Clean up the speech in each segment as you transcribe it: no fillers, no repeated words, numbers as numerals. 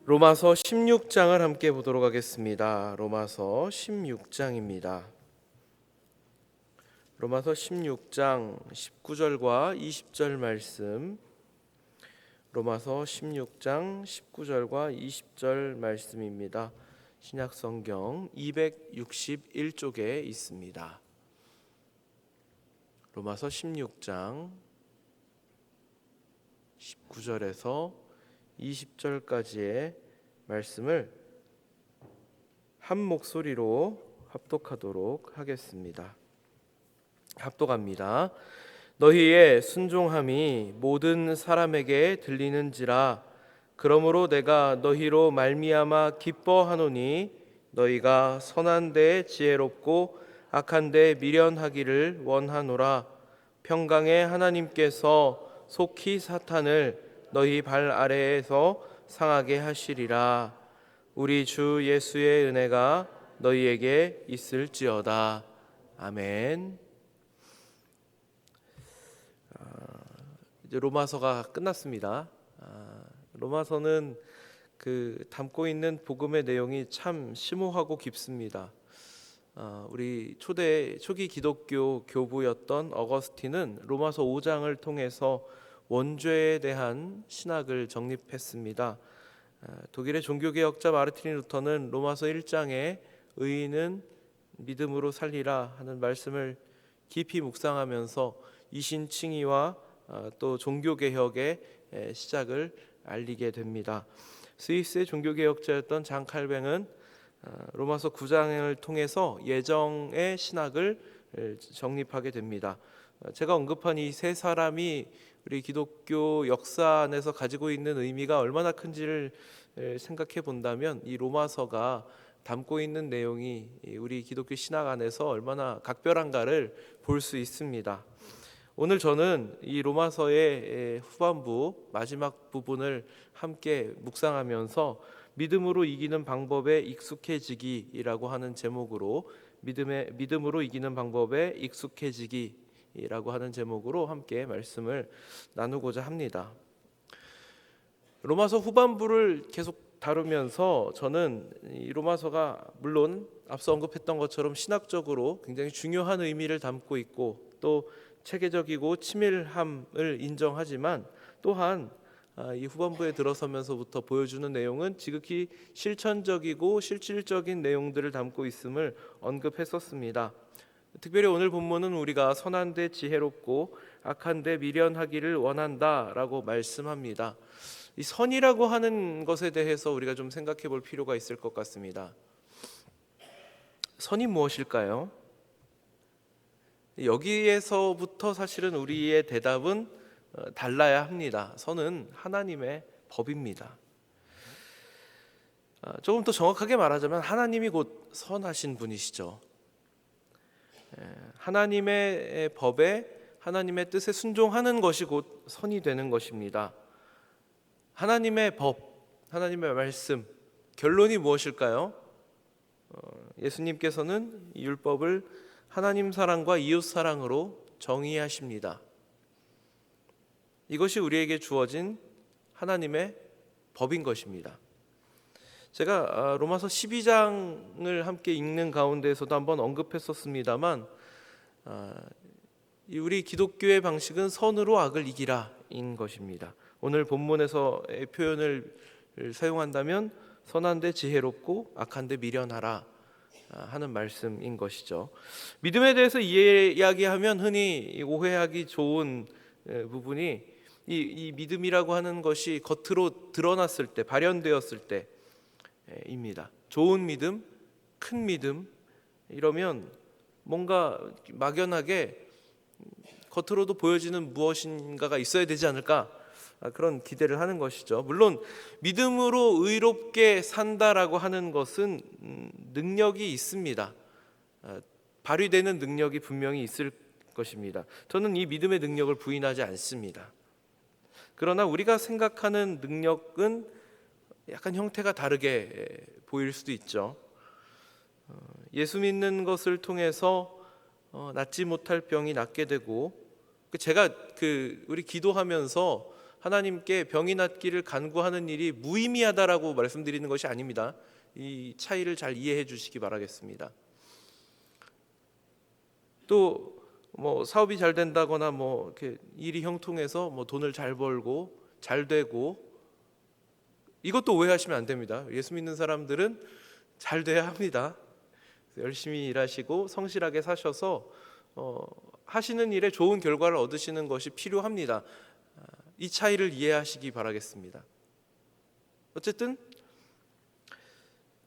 로마서 16장을 함께 보도록 하겠습니다. 로마서 16장입니다. 로마서 16장 19절과 20절 말씀. 로마서 16장 19절과 20절 말씀입니다. 신약성경 261쪽에 있습니다. 로마서 16장 19절에서 20절까지의 말씀을 한 목소리로 합독하도록 하겠습니다. 합독합니다. 너희의 순종함이 모든 사람에게 들리는지라. 그러므로 내가 너희로 말미암아 기뻐하노니 너희가 선한 데 지혜롭고 악한 데 미련하기를 원하노라. 평강의 하나님께서 속히 사탄을 너희 발 아래에서 상하게 하시리라. 우리 주 예수의 은혜가 너희에게 있을지어다. 아멘. 이제 로마서가 끝났습니다. 로마서는 담고 있는 복음의 내용이 참 심오하고 깊습니다. 우리 초기 기독교 교부였던 어거스틴은 로마서 5장을 통해서 원죄에 대한 신학을 정립했습니다. 독일의 종교개혁자 마르틴 루터는 로마서 1장에 의인은 믿음으로 살리라 하는 말씀을 깊이 묵상하면서 이신칭의와 또 종교개혁의 시작을 알리게 됩니다. 스위스의 종교개혁자였던 장 칼뱅은 로마서 9장을 통해서 예정의 신학을 정립하게 됩니다. 제가 언급한 이 세 사람이 우리 기독교 역사 안에서 가지고 있는 의미가 얼마나 큰지를 생각해 본다면 이 로마서가 담고 있는 내용이 우리 기독교 신학 안에서 얼마나 각별한가를 볼 수 있습니다. 오늘 저는 이 로마서의 후반부 마지막 부분을 함께 묵상하면서 믿음으로 이기는 방법에 익숙해지기라고 하는 제목으로 믿음으로 이기는 방법에 익숙해지기라고 하는 제목으로 함께 말씀을 나누고자 합니다. 로마서 후반부를 계속 다루면서 저는 이 로마서가 물론 앞서 언급했던 것처럼 신학적으로 굉장히 중요한 의미를 담고 있고 또 체계적이고 치밀함을 인정하지만 또한 이 후반부에 들어서면서부터 보여주는 내용은 지극히 실천적이고 실질적인 내용들을 담고 있음을 언급했었습니다. 특별히 오늘 본문은 우리가 선한 데 지혜롭고 악한 데 미련하기를 원한다라고 말씀합니다. 이 선이라고 하는 것에 대해서 우리가 좀 생각해 볼 필요가 있을 것 같습니다. 선이 무엇일까요? 여기에서부터 사실은 우리의 대답은 달라야 합니다. 선은 하나님의 법입니다. 조금 더 정확하게 말하자면 하나님이 곧 선하신 분이시죠. 하나님의 법에 하나님의 뜻에 순종하는 것이 곧 선이 되는 것입니다. 하나님의 법, 하나님의 말씀, 결론이 무엇일까요? 예수님께서는 이 율법을 하나님 사랑과 이웃 사랑으로 정의하십니다. 이것이 우리에게 주어진 하나님의 법인 것입니다. 제가 로마서 12장을 함께 읽는 가운데에서도 한번 언급했었습니다만 우리 기독교의 방식은 선으로 악을 이기라인 것입니다. 오늘 본문에서의 표현을 사용한다면 선한 데 지혜롭고 악한 데 미련하라 하는 말씀인 것이죠. 믿음에 대해서 이야기하면 흔히 오해하기 좋은 부분이 이 믿음이라고 하는 것이 겉으로 드러났을 때, 발현되었을 때입니다. 좋은 믿음, 큰 믿음 이러면 뭔가 막연하게 겉으로도 보여지는 무엇인가가 있어야 되지 않을까, 그런 기대를 하는 것이죠. 물론 믿음으로 의롭게 산다라고 하는 것은 능력이 있습니다. 발휘되는 능력이 분명히 있을 것입니다. 저는 이 믿음의 능력을 부인하지 않습니다. 그러나 우리가 생각하는 능력은 약간 형태가 다르게 보일 수도 있죠. 예수 믿는 것을 통해서 낫지 못할 병이 낫게 되고, 제가 우리 기도하면서 하나님께 병이 낫기를 간구하는 일이 무의미하다라고 말씀드리는 것이 아닙니다. 이 차이를 잘 이해해 주시기 바라겠습니다. 또 뭐 사업이 잘 된다거나 뭐 이렇게 일이 형통해서 뭐 돈을 잘 벌고 잘 되고, 이것도 오해하시면 안 됩니다. 예수 믿는 사람들은 잘 돼야 합니다. 열심히 일하시고 성실하게 사셔서 하시는 일에 좋은 결과를 얻으시는 것이 필요합니다. 이 차이를 이해하시기 바라겠습니다. 어쨌든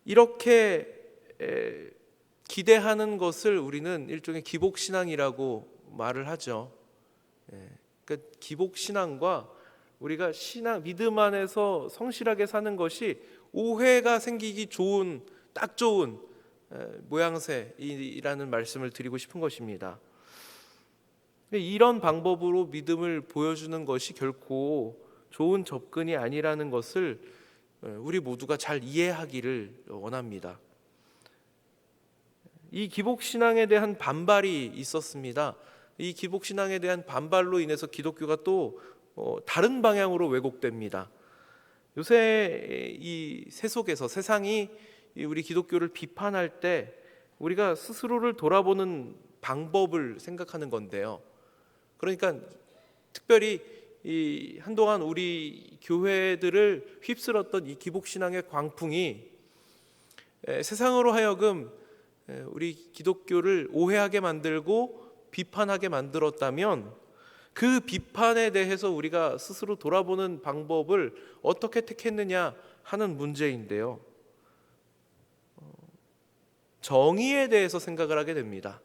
이렇게 기대하는 것을 우리는 일종의 기복신앙이라고 말을 하죠. 그러니까 기복신앙과 우리가 믿음 안에서 성실하게 사는 것이 오해가 생기기 좋은, 딱 좋은 모양새이라는 말씀을 드리고 싶은 것입니다. 이런 방법으로 믿음을 보여주는 것이 결코 좋은 접근이 아니라는 것을 우리 모두가 잘 이해하기를 원합니다. 이 기복신앙에 대한 반발이 있었습니다. 이 기복신앙에 대한 반발로 인해서 기독교가 또 다른 방향으로 왜곡됩니다. 요새 이 세속에서 세상이 우리 기독교를 비판할 때 우리가 스스로를 돌아보는 방법을 생각하는 건데요. 그러니까 특별히 이 한동안 우리 교회들을 휩쓸었던 이 기복신앙의 광풍이 세상으로 하여금 우리 기독교를 오해하게 만들고 비판하게 만들었다면, 그 비판에 대해서 우리가 스스로 돌아보는 방법을 어떻게 택했느냐 하는 문제인데요. 정의에 대해서 생각을 하게 됩니다.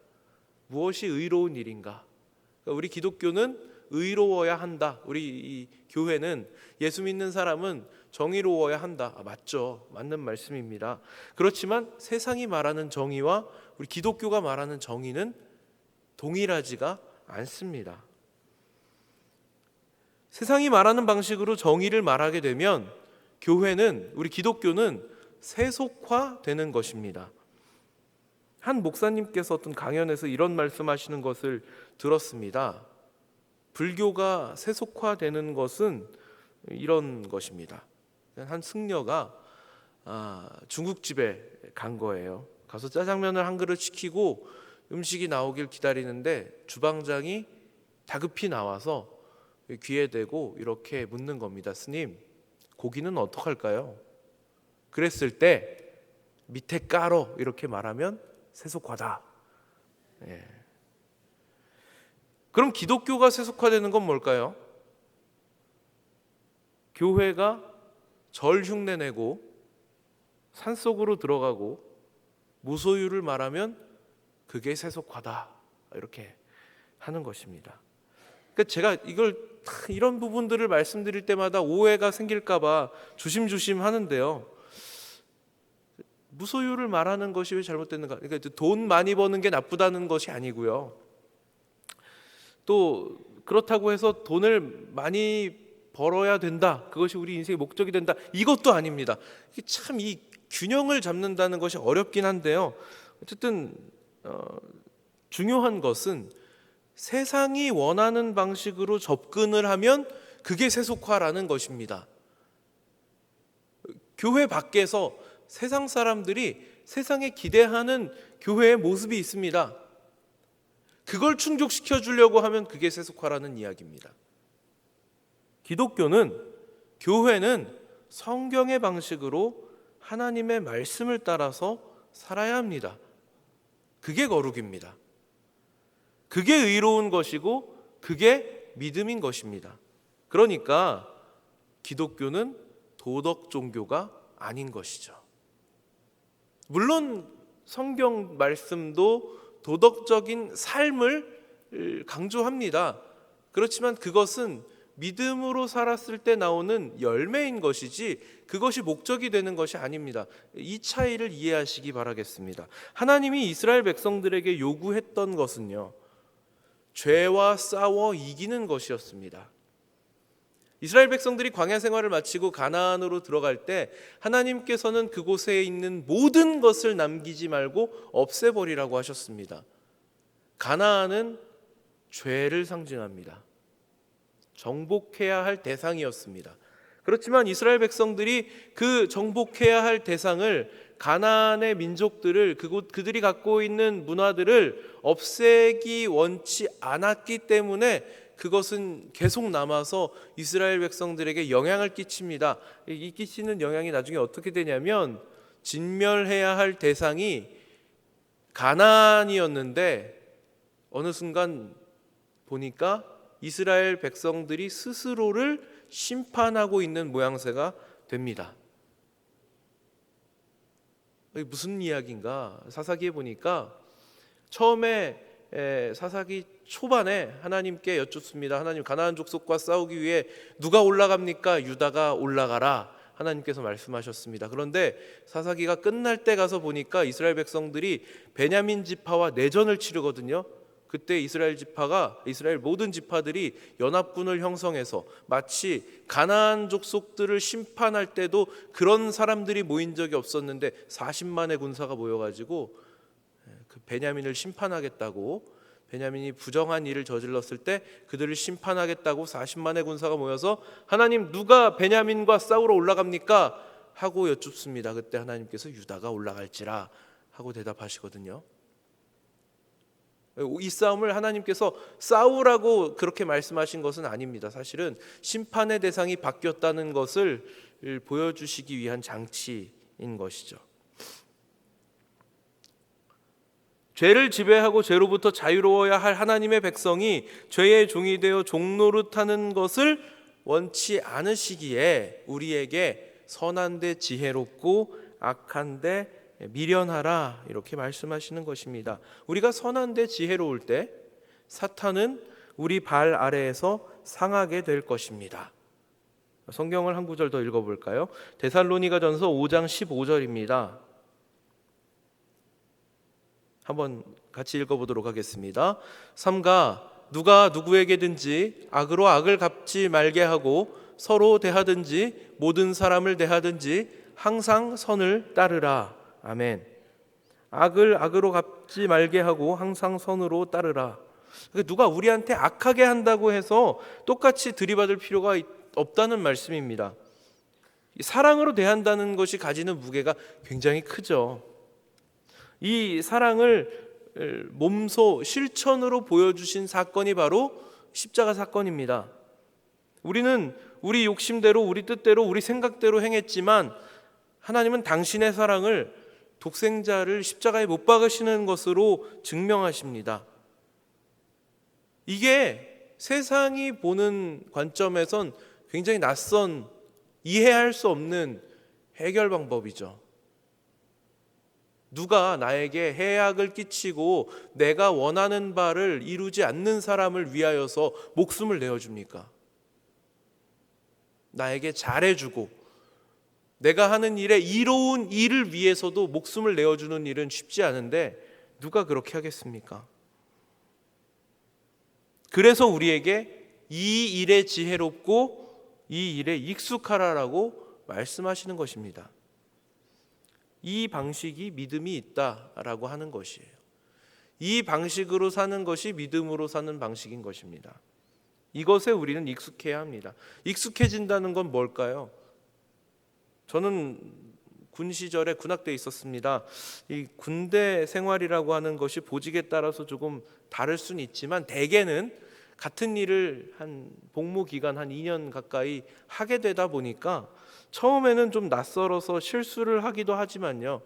무엇이 의로운 일인가? 그러니까 우리 기독교는 의로워야 한다. 우리 이 교회는, 예수 믿는 사람은 정의로워야 한다. 맞죠. 맞는 말씀입니다. 그렇지만 세상이 말하는 정의와 우리 기독교가 말하는 정의는 동일하지가 않습니다. 세상이 말하는 방식으로 정의를 말하게 되면 교회는, 우리 기독교는 세속화되는 것입니다. 한 목사님께서 어떤 강연에서 이런 말씀하시는 것을 들었습니다. 불교가 세속화되는 것은 이런 것입니다. 한 승려가 중국집에 간 거예요. 가서 짜장면을 한 그릇 시키고 음식이 나오길 기다리는데 주방장이 다급히 나와서 귀에 대고 이렇게 묻는 겁니다. 스님, 고기는 어떡할까요? 그랬을 때 밑에 깔어 이렇게 말하면 세속화다. 그럼 기독교가 세속화되는 건 뭘까요? 교회가 절 흉내내고 산속으로 들어가고 무소유를 말하면 그게 세속화다, 이렇게 하는 것입니다. 그러니까 제가 이런 부분들을 말씀드릴 때마다 오해가 생길까 봐 조심조심 하는데요. 무소유를 말하는 것이 왜 잘못됐는가? 그러니까 돈 많이 버는 게 나쁘다는 것이 아니고요. 또 그렇다고 해서 돈을 많이 벌어야 된다, 그것이 우리 인생의 목적이 된다, 이것도 아닙니다. 참 이 균형을 잡는다는 것이 어렵긴 한데요. 어쨌든 중요한 것은 세상이 원하는 방식으로 접근을 하면 그게 세속화라는 것입니다. 교회 밖에서 세상 사람들이 세상에 기대하는 교회의 모습이 있습니다. 그걸 충족시켜 주려고 하면 그게 세속화라는 이야기입니다. 기독교는, 교회는 성경의 방식으로 하나님의 말씀을 따라서 살아야 합니다. 그게 거룩입니다. 그게 의로운 것이고 그게 믿음인 것입니다. 그러니까 기독교는 도덕 종교가 아닌 것이죠. 물론 성경 말씀도 도덕적인 삶을 강조합니다. 그렇지만 그것은 믿음으로 살았을 때 나오는 열매인 것이지 그것이 목적이 되는 것이 아닙니다. 이 차이를 이해하시기 바라겠습니다. 하나님이 이스라엘 백성들에게 요구했던 것은요, 죄와 싸워 이기는 것이었습니다. 이스라엘 백성들이 광야 생활을 마치고 가나안으로 들어갈 때 하나님께서는 그곳에 있는 모든 것을 남기지 말고 없애버리라고 하셨습니다. 가나안은 죄를 상징합니다. 정복해야 할 대상이었습니다. 그렇지만 이스라엘 백성들이 그 정복해야 할 대상을, 가나안의 민족들을, 그들이 갖고 있는 문화들을 없애기 원치 않았기 때문에 그것은 계속 남아서 이스라엘 백성들에게 영향을 끼칩니다. 이 끼치는 영향이 나중에 어떻게 되냐면, 진멸해야 할 대상이 가나안이었는데 어느 순간 보니까 이스라엘 백성들이 스스로를 심판하고 있는 모양새가 됩니다. 이게 무슨 이야기인가? 사사기에 보니까 처음에 사사기 초반에 하나님께 여쭙습니다. 하나님, 가나안 족속과 싸우기 위해 누가 올라갑니까? 유다가 올라가라, 하나님께서 말씀하셨습니다. 그런데 사사기가 끝날 때 가서 보니까 이스라엘 백성들이 베냐민 지파와 내전을 치르거든요. 그때 이스라엘 모든 지파들이 연합군을 형성해서 마치 가나안 족속들을 심판할 때도 그런 사람들이 모인 적이 없었는데 40만의 군사가 모여가지고 그 베냐민을 심판하겠다고, 베냐민이 부정한 일을 저질렀을 때 그들을 심판하겠다고 40만의 군사가 모여서 하나님, 누가 베냐민과 싸우러 올라갑니까? 하고 여쭙습니다. 그때 하나님께서 유다가 올라갈지라 하고 대답하시거든요. 이 싸움을 하나님께서 싸우라고 그렇게 말씀하신 것은 아닙니다. 사실은 심판의 대상이 바뀌었다는 것을 보여주시기 위한 장치인 것이죠. 죄를 지배하고 죄로부터 자유로워야 할 하나님의 백성이 죄의 종이 되어 종노릇하는 것을 원치 않으시기에 우리에게 선한데 지혜롭고 악한데 미련하라, 이렇게 말씀하시는 것입니다. 우리가 선한데 지혜로울 때 사탄은 우리 발 아래에서 상하게 될 것입니다. 성경을 한 구절 더 읽어볼까요? 데살로니가전서 5장 15절입니다. 한번 같이 읽어보도록 하겠습니다. 삼가 누가 누구에게든지 악으로 악을 갚지 말게 하고 서로 대하든지 모든 사람을 대하든지 항상 선을 따르라. 아멘. 악을 악으로 갚지 말게 하고 항상 선으로 따르라. 누가 우리한테 악하게 한다고 해서 똑같이 들이받을 필요가 없다는 말씀입니다. 사랑으로 대한다는 것이 가지는 무게가 굉장히 크죠. 이 사랑을 몸소 실천으로 보여주신 사건이 바로 십자가 사건입니다. 우리는 우리 욕심대로, 우리 뜻대로, 우리 생각대로 행했지만 하나님은 당신의 사랑을, 독생자를 십자가에 못 박으시는 것으로 증명하십니다. 이게 세상이 보는 관점에선 굉장히 낯선, 이해할 수 없는 해결 방법이죠. 누가 나에게 해악을 끼치고 내가 원하는 바를 이루지 않는 사람을 위하여서 목숨을 내어줍니까? 나에게 잘해주고 내가 하는 일에 이로운 일을 위해서도 목숨을 내어주는 일은 쉽지 않은데 누가 그렇게 하겠습니까? 그래서 우리에게 이 일에 지혜롭고 이 일에 익숙하라라고 말씀하시는 것입니다. 이 방식이 믿음이 있다라고 하는 것이에요. 이 방식으로 사는 것이 믿음으로 사는 방식인 것입니다. 이것에 우리는 익숙해야 합니다. 익숙해진다는 건 뭘까요? 저는 군 시절에 군악대에 있었습니다. 이 군대 생활이라고 하는 것이 보직에 따라서 조금 다를 수는 있지만 대개는 같은 일을 한 복무 기간 한 2년 가까이 하게 되다 보니까 처음에는 좀 낯설어서 실수를 하기도 하지만요,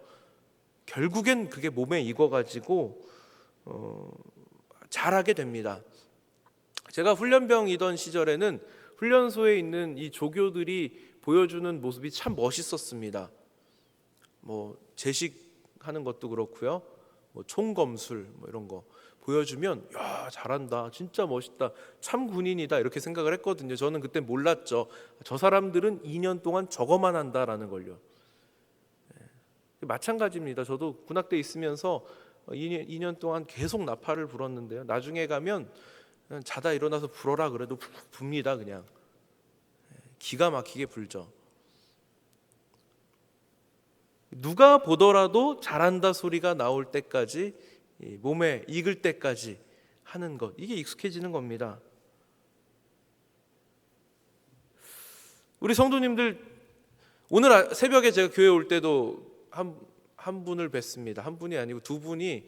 결국엔 그게 몸에 익어가지고 잘하게 됩니다. 제가 훈련병이던 시절에는 훈련소에 있는 이 조교들이 보여주는 모습이 참 멋있었습니다. 제식하는 것도 그렇고요, 총검술 이런 거 보여주면 야, 잘한다, 진짜 멋있다, 참 군인이다, 이렇게 생각을 했거든요. 저는 그때 몰랐죠. 저 사람들은 2년 동안 저거만 한다라는 걸요. 마찬가지입니다. 저도 군악대에 있으면서 2년 동안 계속 나팔을 불었는데요, 나중에 가면 그냥 자다 일어나서 불어라 그래도 붑니다. 그냥 기가 막히게 불죠. 누가 보더라도 잘한다 소리가 나올 때까지, 몸에 익을 때까지 하는 것, 이게 익숙해지는 겁니다. 우리 성도님들 오늘 새벽에 제가 교회 올 때도 한 분을 뵀습니다. 한 분이 아니고 두 분이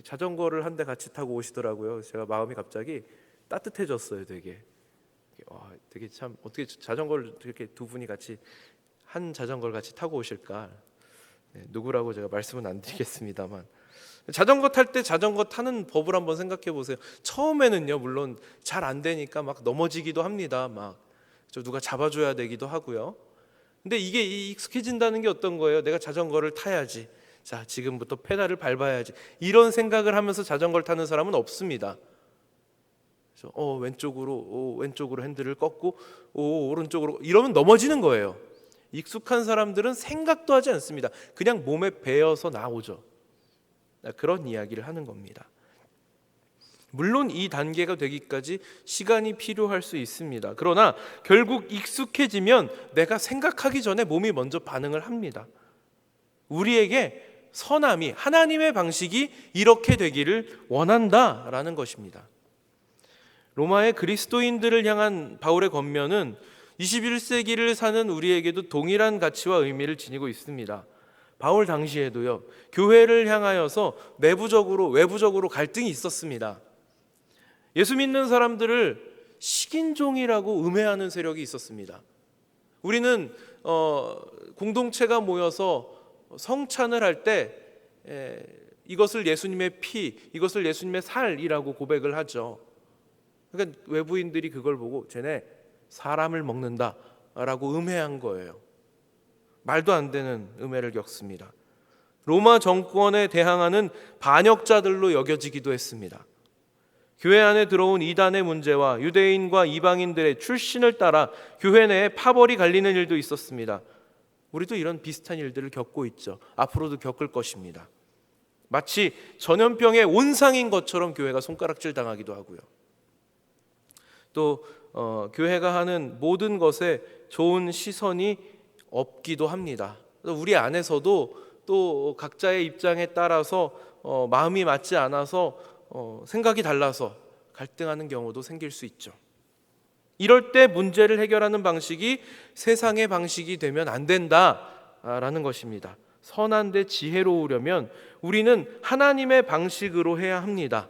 자전거를 한 대 같이 타고 오시더라고요. 제가 마음이 갑자기 따뜻해졌어요. 되게 참 어떻게 자전거를 이렇게 두 분이 같이 한 자전거를 같이 타고 오실까? 누구라고 제가 말씀은 안 드리겠습니다만, 자전거 탈 때 자전거 타는 법을 한번 생각해 보세요. 처음에는요, 물론 잘 안 되니까 막 넘어지기도 합니다. 막 누가 잡아줘야 되기도 하고요. 근데 이게 익숙해진다는 게 어떤 거예요? 내가 자전거를 타야지. 자, 지금부터 페달을 밟아야지. 이런 생각을 하면서 자전거를 타는 사람은 없습니다. 그래서 왼쪽으로 핸들을 꺾고 오른쪽으로 이러면 넘어지는 거예요. 익숙한 사람들은 생각도 하지 않습니다. 그냥 몸에 배어서 나오죠. 그런 이야기를 하는 겁니다. 물론 이 단계가 되기까지 시간이 필요할 수 있습니다. 그러나 결국 익숙해지면 내가 생각하기 전에 몸이 먼저 반응을 합니다. 우리에게 선함이, 하나님의 방식이 이렇게 되기를 원한다라는 것입니다. 로마의 그리스도인들을 향한 바울의 권면은 21세기를 사는 우리에게도 동일한 가치와 의미를 지니고 있습니다. 바울 당시에도요, 교회를 향하여서 내부적으로 외부적으로 갈등이 있었습니다. 예수 믿는 사람들을 식인종이라고 음해하는 세력이 있었습니다. 우리는 공동체가 모여서 성찬을 할 때 이것을 예수님의 피, 이것을 예수님의 살이라고 고백을 하죠. 그러니까 외부인들이 그걸 보고 쟤네 사람을 먹는다라고 음해한 거예요. 말도 안 되는 음해를 겪습니다. 로마 정권에 대항하는 반역자들로 여겨지기도 했습니다. 교회 안에 들어온 이단의 문제와 유대인과 이방인들의 출신을 따라 교회 내에 파벌이 갈리는 일도 있었습니다. 우리도 이런 비슷한 일들을 겪고 있죠. 앞으로도 겪을 것입니다. 마치 전염병의 온상인 것처럼 교회가 손가락질 당하기도 하고요. 또 교회가 하는 모든 것에 좋은 시선이 없기도 합니다. 우리 안에서도 또 각자의 입장에 따라서 마음이 맞지 않아서 생각이 달라서 갈등하는 경우도 생길 수 있죠. 이럴 때 문제를 해결하는 방식이 세상의 방식이 되면 안 된다라는 것입니다. 선한데 지혜로우려면 우리는 하나님의 방식으로 해야 합니다.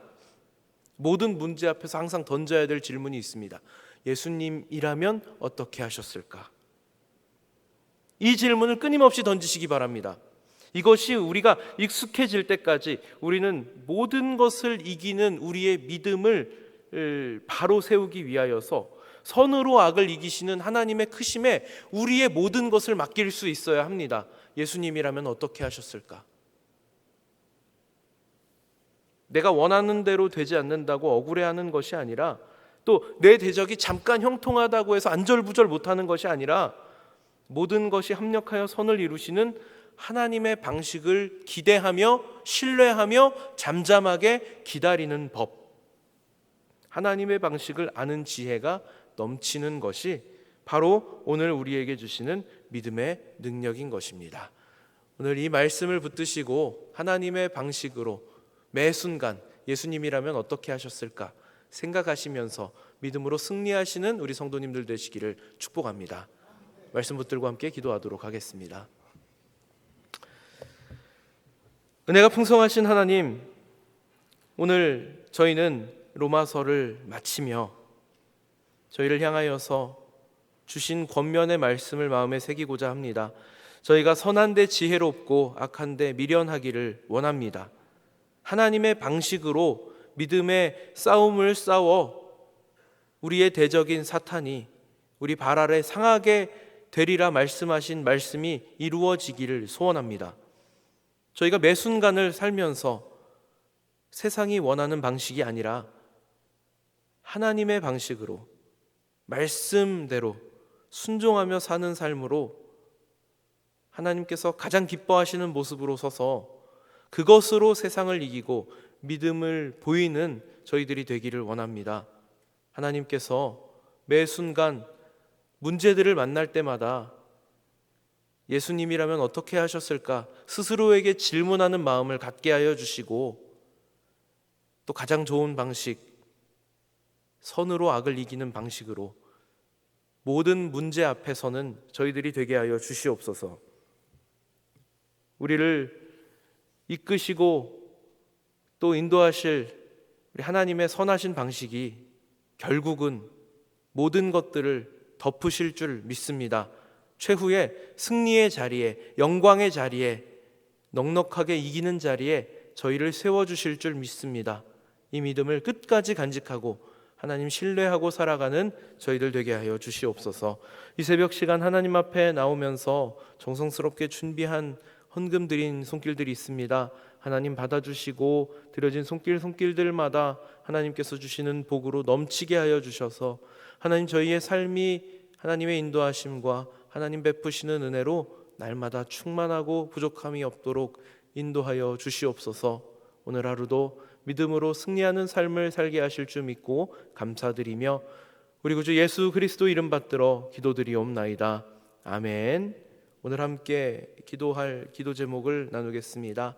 모든 문제 앞에서 항상 던져야 될 질문이 있습니다. 예수님이라면 어떻게 하셨을까? 이 질문을 끊임없이 던지시기 바랍니다. 이것이 우리가 익숙해질 때까지 우리는 모든 것을 이기는 우리의 믿음을 바로 세우기 위하여서 선으로 악을 이기시는 하나님의 크심에 우리의 모든 것을 맡길 수 있어야 합니다. 예수님이라면 어떻게 하셨을까? 내가 원하는 대로 되지 않는다고 억울해하는 것이 아니라, 또 내 대적이 잠깐 형통하다고 해서 안절부절 못하는 것이 아니라, 모든 것이 합력하여 선을 이루시는 하나님의 방식을 기대하며 신뢰하며 잠잠하게 기다리는 법, 하나님의 방식을 아는 지혜가 넘치는 것이 바로 오늘 우리에게 주시는 믿음의 능력인 것입니다. 오늘 이 말씀을 붙드시고 하나님의 방식으로 매 순간 예수님이라면 어떻게 하셨을까 생각하시면서 믿음으로 승리하시는 우리 성도님들 되시기를 축복합니다. 말씀 붙들고 함께 기도하도록 하겠습니다. 은혜가 풍성하신 하나님, 오늘 저희는 로마서를 마치며 저희를 향하여서 주신 권면의 말씀을 마음에 새기고자 합니다. 저희가 선한데 지혜롭고 악한데 미련하기를 원합니다. 하나님의 방식으로 믿음의 싸움을 싸워 우리의 대적인 사탄이 우리 발 아래 상하게 되리라 말씀하신 말씀이 이루어지기를 소원합니다. 저희가 매 순간을 살면서 세상이 원하는 방식이 아니라 하나님의 방식으로 말씀대로 순종하며 사는 삶으로 하나님께서 가장 기뻐하시는 모습으로 서서 그것으로 세상을 이기고 믿음을 보이는 저희들이 되기를 원합니다. 하나님께서 매 순간 문제들을 만날 때마다 예수님이라면 어떻게 하셨을까 스스로에게 질문하는 마음을 갖게 하여 주시고, 또 가장 좋은 방식, 선으로 악을 이기는 방식으로 모든 문제 앞에서는 저희들이 되게 하여 주시옵소서. 우리를 이끄시고 또 인도하실 우리 하나님의 선하신 방식이 결국은 모든 것들을 덮으실 줄 믿습니다. 최후의 승리의 자리에, 영광의 자리에, 넉넉하게 이기는 자리에 저희를 세워주실 줄 믿습니다. 이 믿음을 끝까지 간직하고 하나님 신뢰하고 살아가는 저희들 되게 하여 주시옵소서. 이 새벽 시간 하나님 앞에 나오면서 정성스럽게 준비한 헌금 드린 손길들이 있습니다. 하나님 받아주시고 드려진 손길들마다 하나님께서 주시는 복으로 넘치게 하여 주셔서 하나님 저희의 삶이 하나님의 인도하심과 하나님 베푸시는 은혜로 날마다 충만하고 부족함이 없도록 인도하여 주시옵소서. 오늘 하루도 믿음으로 승리하는 삶을 살게 하실 줄 믿고 감사드리며 우리 구주 예수 그리스도 이름 받들어 기도드리옵나이다. 아멘. 오늘 함께 기도할 기도 제목을 나누겠습니다.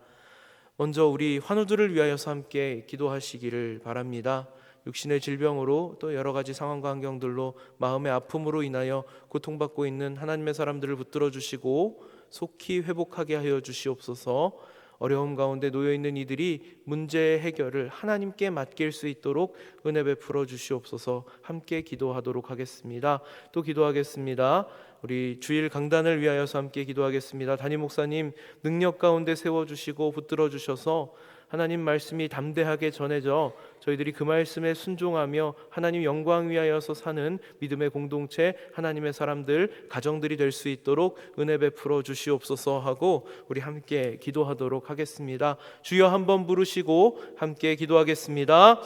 먼저 우리 환우들을 위하여서 함께 기도하시기를 바랍니다. 육신의 질병으로 또 여러 가지 상황과 환경들로 마음의 아픔으로 인하여 고통받고 있는 하나님의 사람들을 붙들어 주시고 속히 회복하게 하여 주시옵소서. 어려움 가운데 놓여 있는 이들이 문제 해결을 하나님께 맡길 수 있도록 은혜 베풀어 주시옵소서. 함께 기도하도록 하겠습니다. 또 기도하겠습니다. 우리 주일 강단을 위하여서 함께 기도하겠습니다. 담임 목사님 능력 가운데 세워주시고 붙들어 주셔서 하나님 말씀이 담대하게 전해져 저희들이 그 말씀에 순종하며 하나님 영광 위하여서 사는 믿음의 공동체, 하나님의 사람들, 가정들이 될 수 있도록 은혜 베풀어 주시옵소서 하고 우리 함께 기도하도록 하겠습니다. 주여 한번 부르시고 함께 기도하겠습니다.